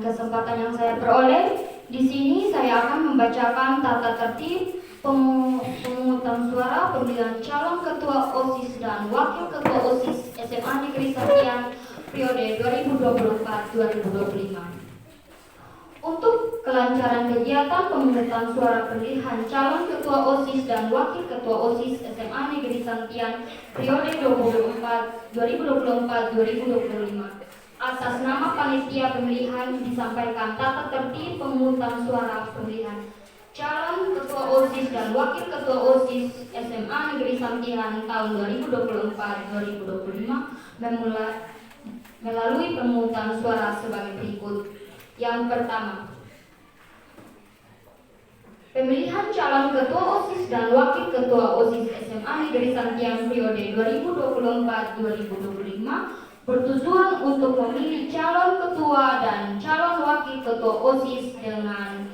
kesempatan yang saya peroleh, di sini saya akan membacakan tata tertib pemungutan suara pemilihan calon ketua OSIS dan wakil ketua OSIS SMA Negeri Santian periode 2024-2025. Untuk kelancaran kegiatan pemungutan suara pemilihan calon ketua OSIS dan wakil ketua OSIS SMA Negeri Santian periode 2024-2025, atas nama panitia pemilihan disampaikan tata tertib pemungutan suara pemilihan calon ketua OSIS dan wakil ketua OSIS SMA Negeri Santian tahun 2024-2025 melalui pemungutan suara sebagai berikut. Yang pertama, pemilihan calon ketua OSIS dan wakil ketua OSIS SMA Negeri Santian periode 2024-2025 bertujuan untuk memilih calon ketua dan calon wakil ketua OSIS dengan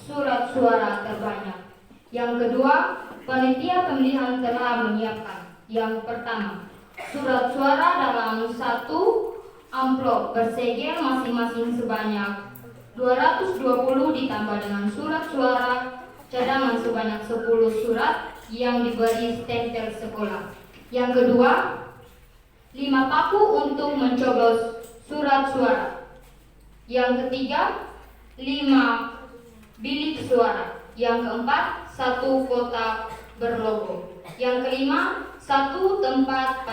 surat suara terbanyak. Yang kedua, panitia pemilihan telah menyiapkan: yang pertama, surat suara dalam satu amplop bersegel masing-masing sebanyak 220 ditambah dengan surat suara cadangan sebanyak 10 surat yang diberi stempel sekolah. Yang kedua, 5 paku untuk mencoblos surat suara. Yang ketiga, 5 bilik suara. Yang keempat, 1 kotak berlogo. Yang kelima, 1 tempat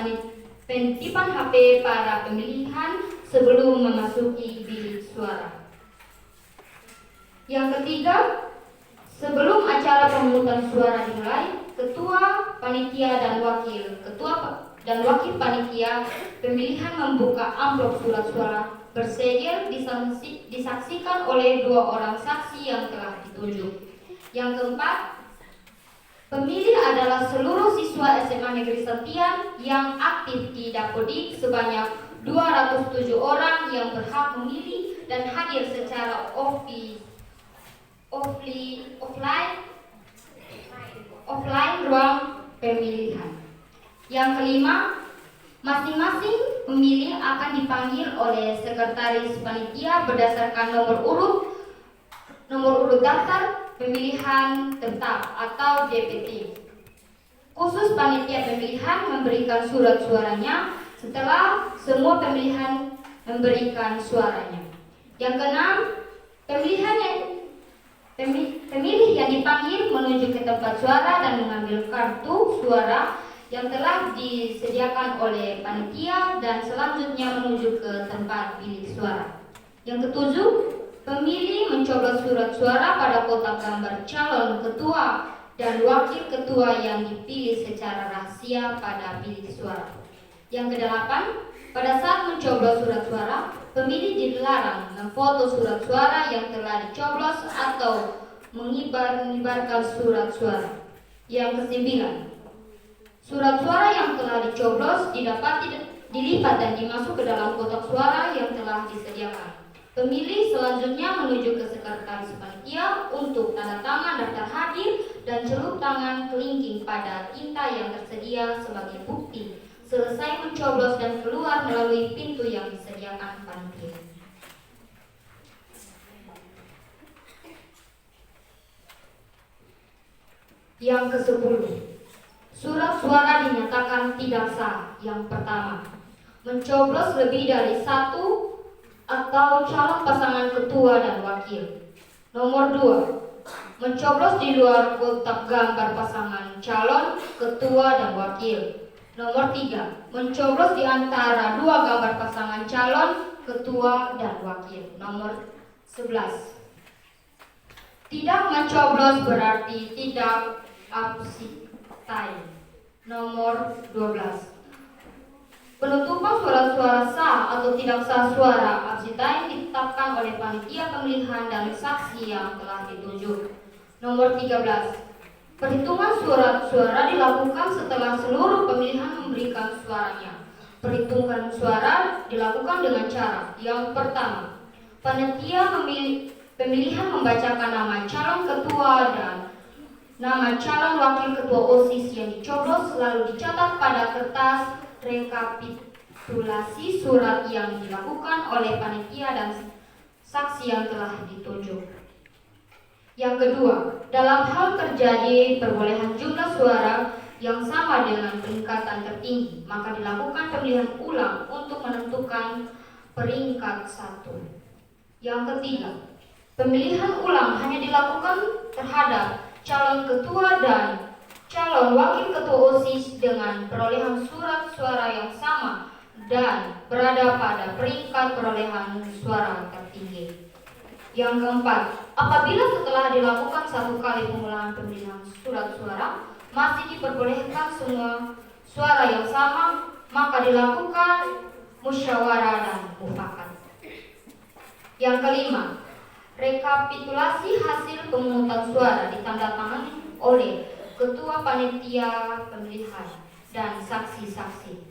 penitipan HP para pemilihan sebelum memasuki bilik suara. Yang ketiga, sebelum acara pemungutan suara dimulai, ketua panitia dan wakil panitia pemilihan membuka amplop surat suara bersegel disaksikan oleh 2 orang saksi yang telah ditunjuk. Yang keempat, pemilih adalah seluruh siswa SMA Negeri Santian yang aktif di Dapodik sebanyak 207 orang yang berhak memilih dan hadir secara offline ruang pemilihan. Yang kelima, masing-masing pemilih akan dipanggil oleh sekretaris panitia berdasarkan nomor urut daftar pemilihan tetap atau DPT. Khusus panitia pemilihan memberikan surat suaranya setelah semua pemilihan memberikan suaranya. Yang keenam, pemilih yang dipanggil menuju ke tempat suara dan mengambil kartu suara yang telah disediakan oleh panitia dan selanjutnya menuju ke tempat bilik suara. Yang ketujuh, pemilih mencoblos surat suara pada kotak gambar calon ketua dan wakil ketua yang dipilih secara rahasia pada bilik suara. Yang kedelapan, pada saat mencoblos surat suara, pemilih dilarang memfoto surat suara yang telah dicoblos atau mengibarkan surat suara. Yang kesembilan, surat suara yang telah dicoblos dilipat dan dimasuk ke dalam kotak suara yang telah disediakan. Pemilih selanjutnya menuju ke sekretaris panitia untuk tanda tangan daftar hadir dan celup tangan kelingking pada tinta yang tersedia sebagai bukti selesai mencoblos dan keluar melalui pintu yang disediakan panitia. Yang ke-10, surat suara dinyatakan tidak sah. Yang pertama, mencoblos lebih dari 1 atau calon pasangan ketua dan wakil. Nomor 2, mencoblos di luar kotak gambar pasangan calon ketua dan wakil. Nomor 3, mencoblos di antara 2 gambar pasangan calon ketua dan wakil. Nomor 11, tidak mencoblos berarti tidak abstain. Nomor 12, penutupan suara sah atau tidak sah suara abstain ditetapkan oleh panitia pemilihan dan saksi yang telah ditunjuk. Nomor 13, perhitungan surat suara dilakukan setelah seluruh pemilihan memberikan suaranya. Perhitungan suara dilakukan dengan cara: yang pertama, panitia pemilihan membacakan nama calon ketua dan nama calon wakil ketua OSIS yang dicoblos, lalu dicatat pada kertas rekapitulasi surat yang dilakukan oleh panitia dan saksi yang telah ditunjuk. Yang kedua, dalam hal terjadi perolehan jumlah suara yang sama dengan peringkatan tertinggi, maka dilakukan pemilihan ulang untuk menentukan peringkat 1. Yang ketiga, pemilihan ulang hanya dilakukan terhadap calon ketua dan calon wakil ketua OSIS dengan perolehan surat suara yang sama dan berada pada peringkat perolehan suara tertinggi. Yang keempat, apabila setelah dilakukan 1 kali pengulangan pemilihan surat suara masih diperbolehkan semua suara yang sama, maka dilakukan musyawarah dan mufakat. Yang kelima, rekapitulasi hasil pemungutan suara ditandatangani oleh ketua panitia pemilihan dan saksi-saksi.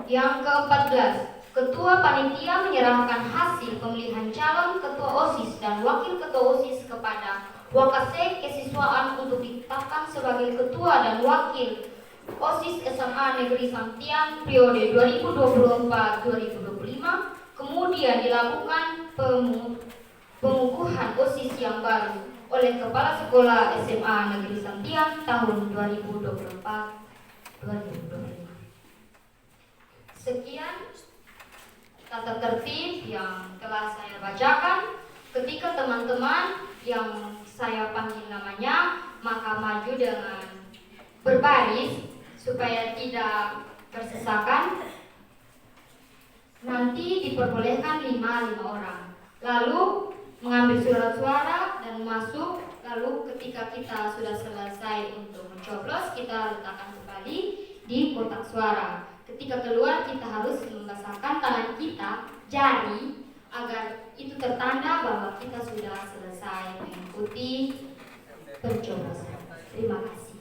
Yang ke-14, ketua panitia menyerahkan hasil pemilihan calon ketua OSIS dan wakil ketua OSIS kepada Wakasek Kesiswaan untuk ditetapkan sebagai ketua dan wakil OSIS SMA Negeri Santian periode 2024-2025. Kemudian dilakukan pengukuhan OSIS yang baru oleh Kepala Sekolah SMA Negeri Santian tahun 2024-2025. Sekian tata tertib yang telah saya bacakan. Ketika teman-teman yang saya panggil namanya, maka maju dengan berbaris supaya tidak bersesakan. Nanti diperbolehkan 5 orang. Lalu mengambil surat suara dan masuk. Lalu ketika kita sudah selesai untuk mencoblos, kita letakkan kembali di kotak suara. Ketika keluar, kita harus membasahkan tangan kita, jari, agar itu tertanda bahwa kita sudah selesai mengikuti pencoblosan. Terima kasih.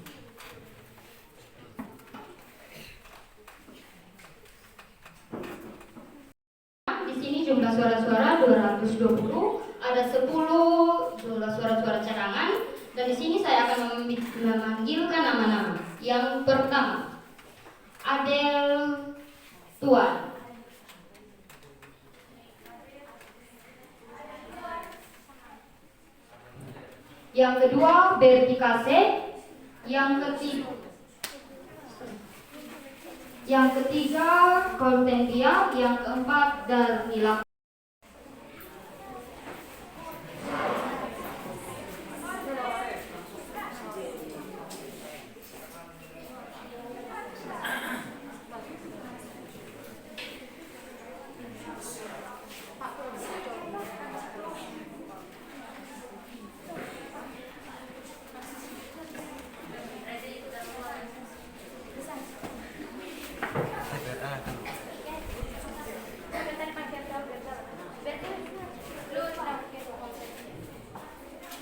Di sini jumlah suara-suara 220, ada 10 jumlah suara-suara cadangan, dan di sini saya akan memanggilkan nama-nama. Yang pertama, Adel Tuan. Yang kedua, Berti Kase. Yang ketiga, Kontentia. Yang keempat, Darmila.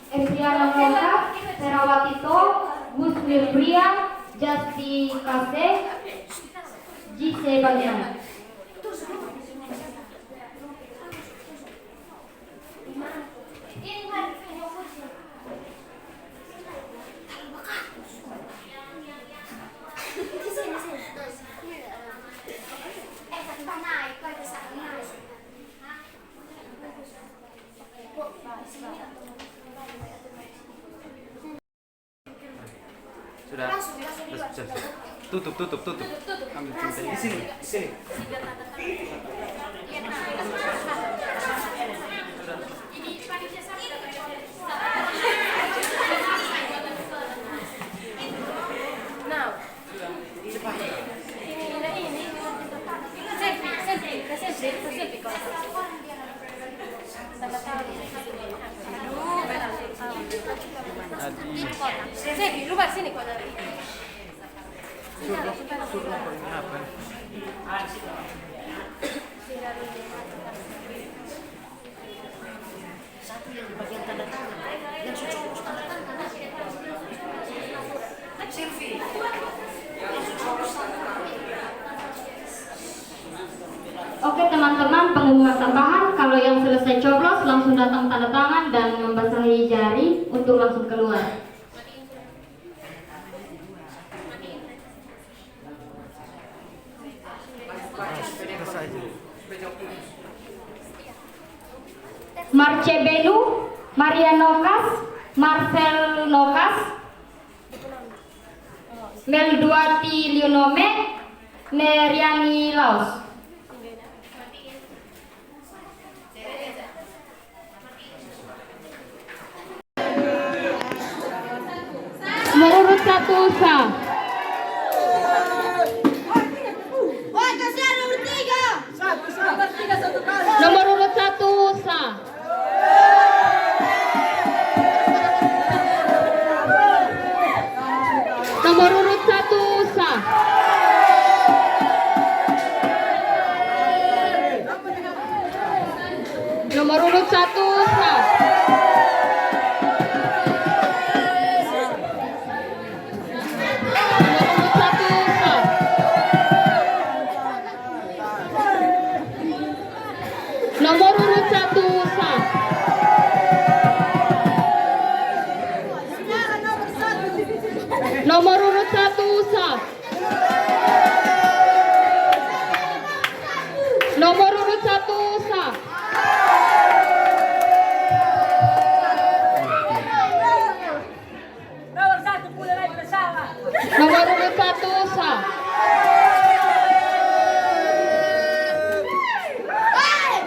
Eviana Mola, Terawatito, Gusmir Bria, Justi Kase, Jise Bagian. Sudah. Tutup. Ambil tinta di sini. Now, Cepat. Selfie. Sini, lupa sini kok dari. Suruh apa? Satu yang bagian tanda tangan, yang sudah tanda tangan. Selfie. Oke teman-teman, pengumuman tambahan, kalau yang selesai coblos langsung datang tanda tangan dan membasahi jari untuk langsung keluar. Selesai. Marcebenu, Maria Nokas, Marcel Nokas, Melduati Lionome, Neriani Laos. Menurut satu sah. Nomor urut 1 sah. Nomor urut 1 sah. Nomor urut 1 sah. Nomor urut 1 sah. Nomor urut 1 sah. Nomor urut 1 sah. Nomor urut 1 sah. Nomor urut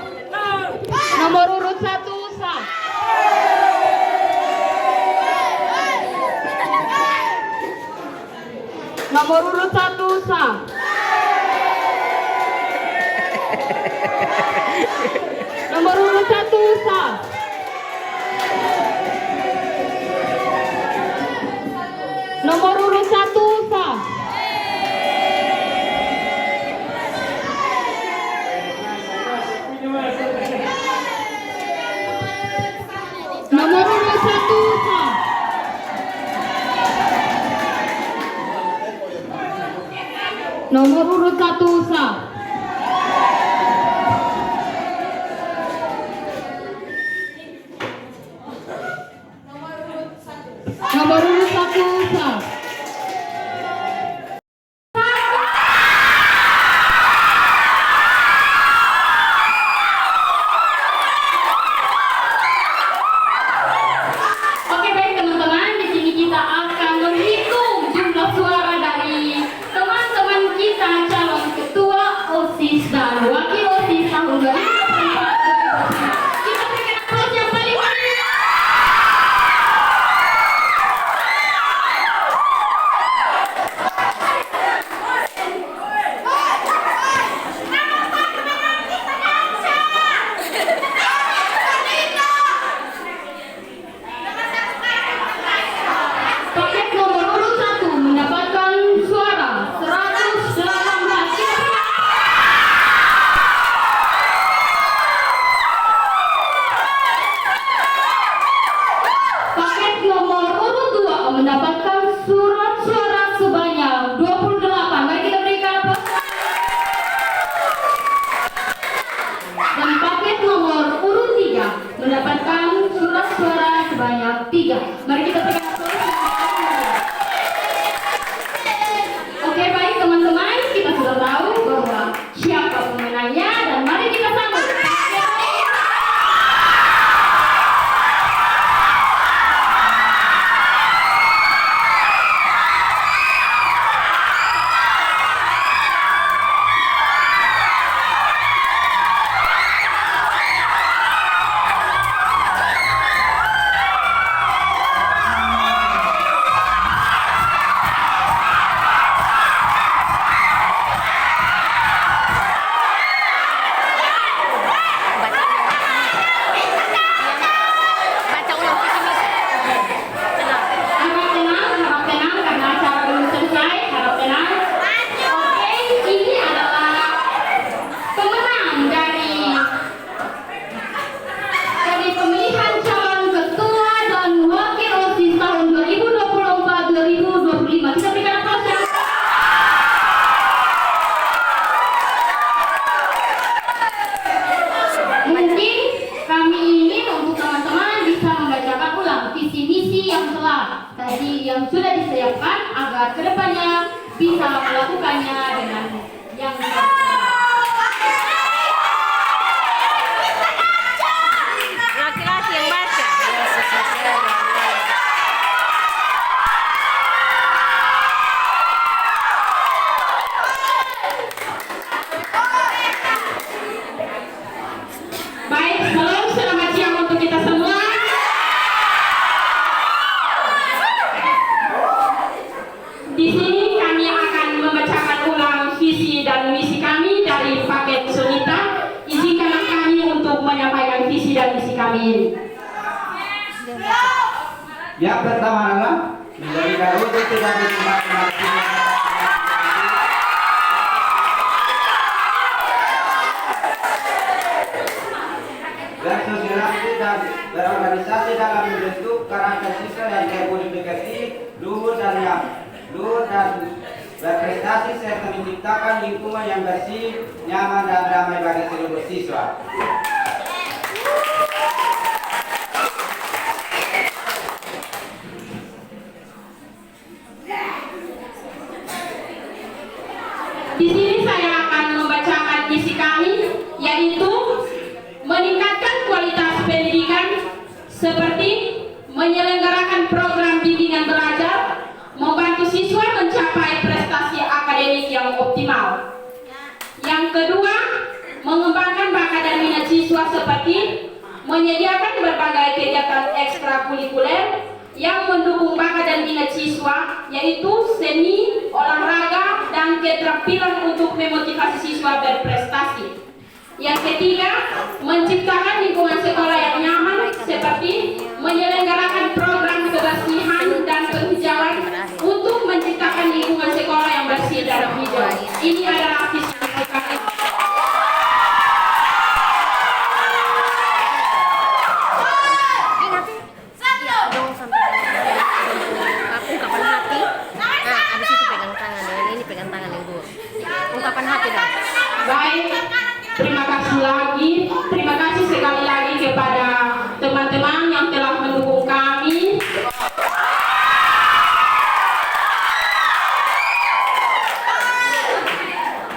1 sah. Nomor urut 1 sah. Nomor urut 1 sah. Nomor urut 1 sah. Nomor urut 1 sah. Nomor urut 1 sah. Nomor urut 1 sah. Oke baik teman-teman, di sini kita akan menghitung jumlah suara dari teman-teman kita calon ketua OSIS dan wakil OSIS tahun 2024. Kita berikan aplaus yang paling meriah. Paket nomor urut 1 mendapatkan suara 118. Paket nomor urut 2 mendapatkan surat suara sebanyak 28. Mari kita berikan aplaus. Dan paket nomor urut 3 mendapatkan surat suara sebanyak 3. Mari kita berikan aplaus. Oke baik teman-teman, kita sudah tahu bahwa siapa pemenangnya dan mari kita sambut. Baca ulang visi misi. Tenang. Harap tenang karena acara belum selesai. Harap tenang. Oke, ini adalah pemenang dari pemilihan calon ketua dan wakil OSIS tahun 2024-2025. Kita berikan aplaus yang mungkin kami ingin untuk teman-teman bisa membacakan ulang visi misi yang telah tadi yang sudah disiapkan agar kedepannya bisa melakukannya dengan yang baik. menyampaikan visi dan misi kami ini. Yang pertama adalah menjadikan untuk tidak diskriminasi bersosialisasi dan berorganisasi dalam membentuk karakter siswa yang termotivasi, luhur dan berprestasi serta menciptakan lingkungan yang bersih, nyaman dan damai bagi seluruh siswa. Di sini saya akan membacakan misi kami, yaitu meningkatkan kualitas pendidikan seperti menyelenggarakan program bimbingan belajar, membantu siswa mencapai prestasi akademik yang optimal. Yang kedua, mengembangkan bakat dan minat siswa seperti menyediakan berbagai kegiatan ekstrakurikuler yang mendukung bakat dan minat siswa, yaitu seni, olahraga, dan keterampilan untuk memotivasi siswa berprestasi. Yang ketiga, menciptakan lingkungan sekolah yang nyaman seperti menyelenggarakan program kebersihan dan penghijauan untuk menciptakan lingkungan sekolah yang bersih dan hijau. Ini adalah visi kami. Dong sampai ungkapan hati. Nah, abis itu pegang tangan, dengan ini pegang tangan yang dua. Ungkapan hati dah. Baik, terima kasih sekali lagi kepada teman-teman yang telah mendukung kami.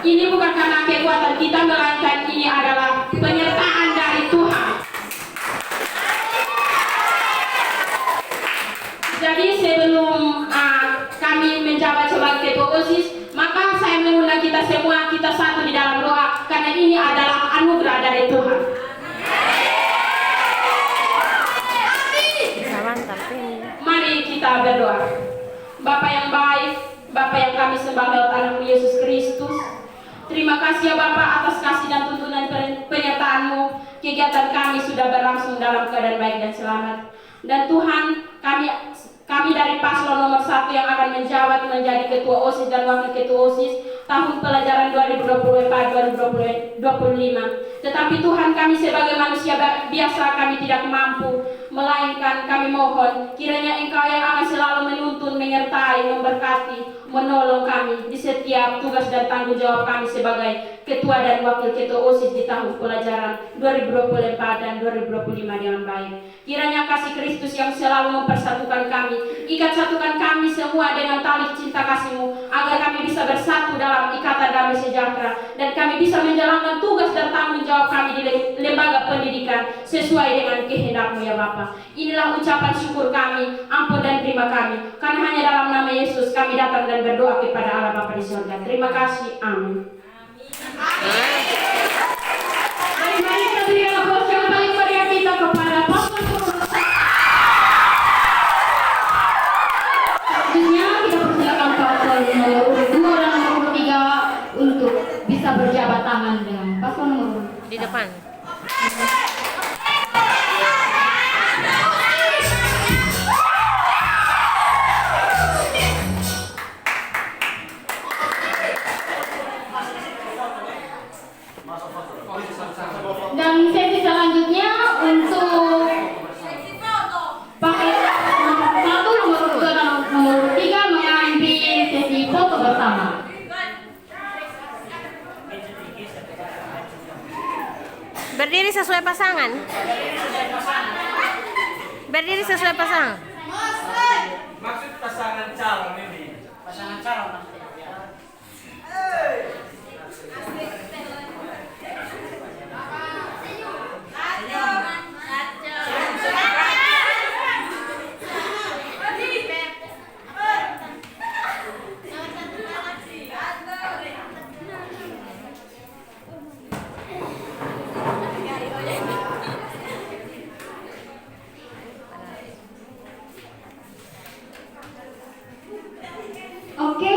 Ini bukan karena kekuatan kita, melainkan ini adalah penyertaan dari Tuhan. Jadi sebelum kami menjabat sebagai ketua OSIS, maka saya mengundang kita semua, kita satu di dalam doa, karena ini adalah anugerah dari Tuhan. Mari kita berdoa. Bapa yang baik, Bapa yang kami sembah lewat anakmu Yesus Kristus, terima kasih ya Bapa atas kasih dan tuntunan penyertaan-Mu. Kegiatan kami sudah berlangsung dalam keadaan baik dan selamat. Dan Tuhan, kami dari paslon nomor 1 yang akan menjabat menjadi ketua OSIS dan wakil ketua OSIS tahun pelajaran 2024-2025. Tetapi Tuhan, kami sebagai manusia biasa, kami tidak mampu, melainkan kami mohon kiranya Engkau yang akan selalu menuntun, menyertai, memberkati, menolong kami di setiap tugas dan tanggung jawab kami sebagai ketua dan wakil ketua OSIS di tahun pelajaran 2024 dan 2025 dengan baik. Kiranya kasih Kristus yang selalu mempersatukan kami, ikat satukan kami semua dengan tali cinta kasih-Mu, agar kami bisa bersatu dalam ikatan damai sejahtera, dan kami bisa menjalankan tugas dan tanggung jawab kami di lembaga pendidikan sesuai dengan kehendak-Mu ya Bapa. Inilah ucapan syukur kami, ampun dan terima kami, karena hanya dalam nama Yesus kami datang dan berdoa kepada Allah Bapa di surga. Terima kasih, amin. Mari kita beri aplaus yang paling meriah kita kepada paslon nomor 1. Selanjutnya kita persilakan paslon nomor 2 dan nomor 3 untuk bisa berjabat tangan dengan paslon nomor Di depan. Dan sesi selanjutnya untuk paket nomor 1, nomor 2 dan nomor 3 mengambil sesi foto bersama. Berdiri sesuai pasangan. Berdiri sesuai pasangan. Maksud pasangan calon ini. Pasangan calon maksudnya. Oke,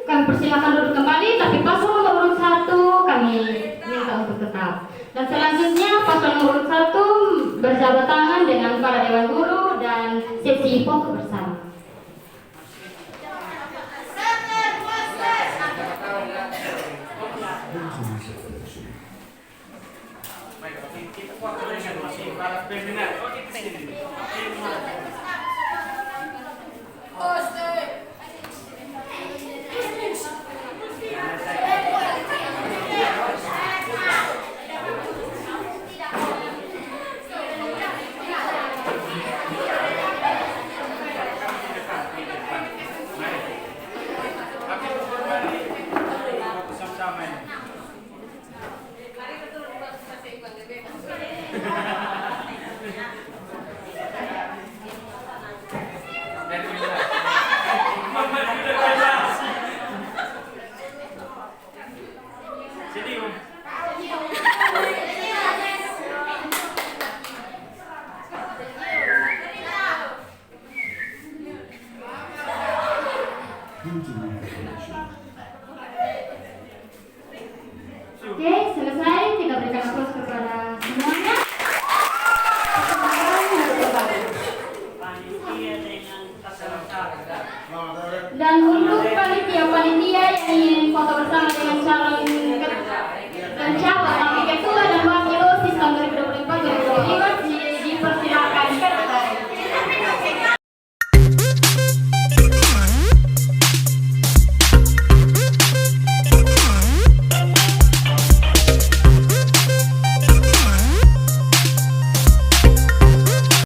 kami persilakan duduk kembali, tapi paslon nomor urut 1 kami minta untuk tetap. Dan selanjutnya paslon nomor urut 1 Ipon kebersamaan. Baik, kita waktu dengan masih balas webinar. Oh, kita sini.